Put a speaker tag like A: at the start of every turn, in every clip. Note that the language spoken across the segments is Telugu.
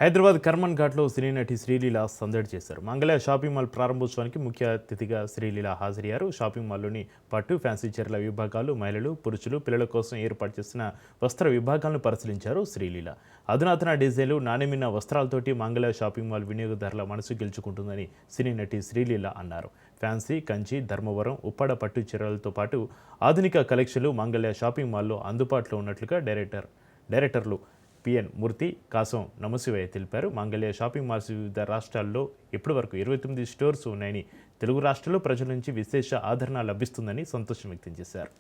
A: హైదరాబాద్ కర్మన్ ఘాట్లో సినీ నటి శ్రీలీల సందడి చేశారు. మంగళ షాపింగ్ మాల్ ప్రారంభోత్సవానికి ముఖ్య అతిథిగా శ్రీలీల హాజరయ్యారు. షాపింగ్ మాల్లోని పట్టు, ఫ్యాన్సీ చీరల విభాగాలు, మహిళలు, పురుషులు, పిల్లల కోసం ఏర్పాటు చేసిన వస్త్ర విభాగాలను పరిశీలించారు శ్రీలీల. అధునాతన డిజైన్లు, నాణ్యమైన వస్త్రాలతోటి మంగళ షాపింగ్ మాల్ వినియోగదారుల మనసు గెలుచుకుంటుందని సినీ నటి శ్రీలీల అన్నారు. ఫ్యాన్సీ, కంచి, ధర్మవరం, ఉప్పాడ పట్టు చీరలతో పాటు ఆధునిక కలెక్షన్లు మంగళ షాపింగ్ మాల్లో అందుబాటులో ఉన్నట్లుగా డైరెక్టర్లు పిఎన్ మూర్తి, కాసం నమశివయ్య తెలిపారు. మంగళ్య షాపింగ్ మాల్స్ వివిధ రాష్ట్రాల్లో ఇప్పటివరకు 29 స్టోర్స్ ఉన్నాయని, తెలుగు రాష్ట్రాల్లో ప్రజల నుంచి విశేష ఆదరణ లభిస్తుందని సంతోషం వ్యక్తం చేశారు.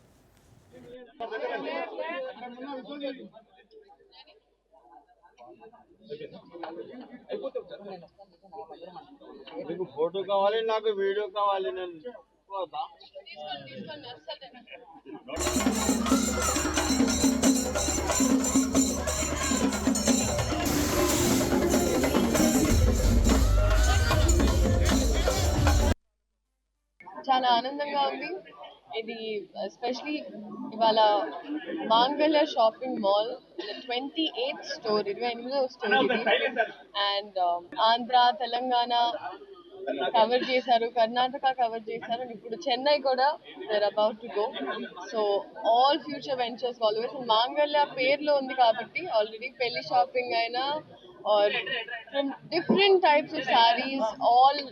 B: ఫోటో కావాలి, నాకు వీడియో కావాలి. నేను
C: చాలా ఆనందంగా ఉంది. ఇది ఎస్పెషలీ ఇవాళ Mangalya shopping mall 28th store, 28వ స్టోర్ ఇది. అండ్ ఆంధ్ర, తెలంగాణ కవర్ చేశారు, కర్ణాటక కవర్ చేశారు, అండ్ ఇప్పుడు చెన్నై కూడా there about to go. So all future ventures always Mangalya పేర్లో ఉంది కాబట్టి ఆల్రెడీ పెళ్లి షాపింగ్ అయినా are from different types of saris, all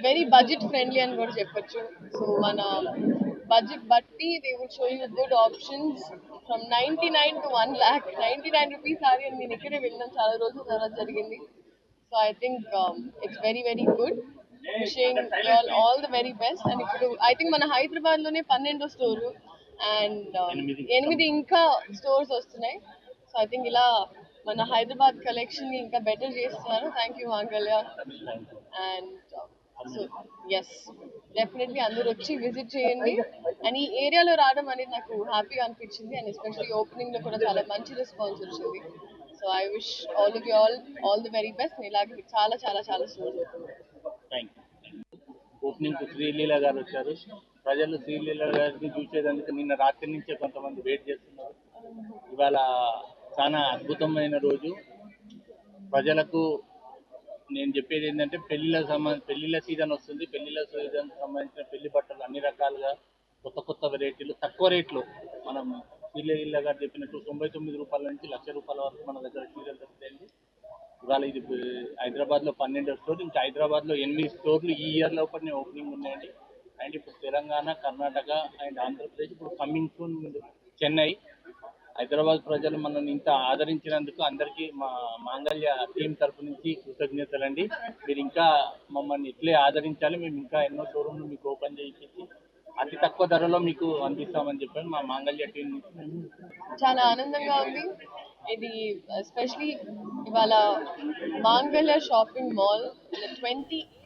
C: very budget friendly అని కూడా చెప్పొచ్చు. సో మన బడ్జెట్ బట్టి they would show you good options from 99 to 1 lakh. 99 rupees sorry అని నేను ఇక్కడే వెళ్ళినాను, చాలా రోజుల తర్వాత జరిగింది. So I think it's very very good. Wishing all the very best. And ఇప్పుడు ఐ థింక్ మన హైదరాబాద్ లోనే 12వ స్టోరు అండ్ 8 ఇంకా స్టోర్స్ వస్తున్నాయి. సో ఐ థింక్ ఇలా మన హైదరాబాద్ కలెక్షన్ ని ఇంకా బెటర్ చేస్తున్నారు. థ్యాంక్ యూ మాంగళ్య. అండ్ సో ఎస్, డెఫినెట్లీ అందరూ వచ్చి విజిట్ చేయండి. అండ్ ఈ ఏరియాలో రావడం అనేది నాకు హ్యాపీగా అనిపించింది. అండ్ ఎస్పెషల్లీ ఓపెనింగ్ లో కూడా చాలా మంచి రెస్పాన్స్ వచ్చింది. So I wish all of you all the very best. ఇలాగే చాలా చాలా చాలా స్టోర్స్ అవుతుంది.
B: ఓపెనింగ్ శ్రీలీల గారు వచ్చారు. ప్రజలు శ్రీలీల గారిని చూసేందుకు నిన్న రాత్రి నుంచే కొంతమంది వెయిట్ చేస్తున్నారు. ఇవాళ చాలా అద్భుతమైన రోజు. ప్రజలకు నేను చెప్పేది ఏంటంటే పెళ్లిళ్ళ సీజన్ వస్తుంది. పెళ్లిళ్ళ సీజన్ సంబంధించిన పెళ్లి బట్టలు అన్ని రకాలుగా కొత్త కొత్త వెరైటీలు తక్కువ రేట్లు, మనం శ్రీలీల గారు చెప్పినట్టు 99 రూపాయల నుంచి ₹1,00,000 వరకు మన దగ్గర చీరలు దొరుకుతాయండి. ఇవాళ ఇది హైదరాబాద్లో 12వ స్టోర్, ఇంకా హైదరాబాద్లో 8 స్టోర్లు ఈ ఇయర్ లోపలనే ఓపెనింగ్ ఉన్నాయండి. అండ్ ఇప్పుడు తెలంగాణ, కర్ణాటక అండ్ ఆంధ్రప్రదేశ్, ఇప్పుడు కమింగ్ సూన్ చెన్నై. హైదరాబాద్ ప్రజలు మనల్ని ఇంత ఆదరించినందుకు అందరికీ మా మాంగళ్య టీం తరపు నుంచి కృతజ్ఞతలండి. మీరు ఇంకా మమ్మల్ని ఇట్లే ఆదరించాలి. మేము ఇంకా ఎన్నో షోరూమ్లు మీకు ఓపెన్ చేయించి అతి తక్కువ ధరలో మీకు అందిస్తామని చెప్పాను మా మాంగళ్య టీం నుంచి.
C: చాలా ఆనందంగా ఉంది. ఇది ఎస్పెషలీ ఇవాళ మాంగళ్య షాపింగ్ మాల్ 28th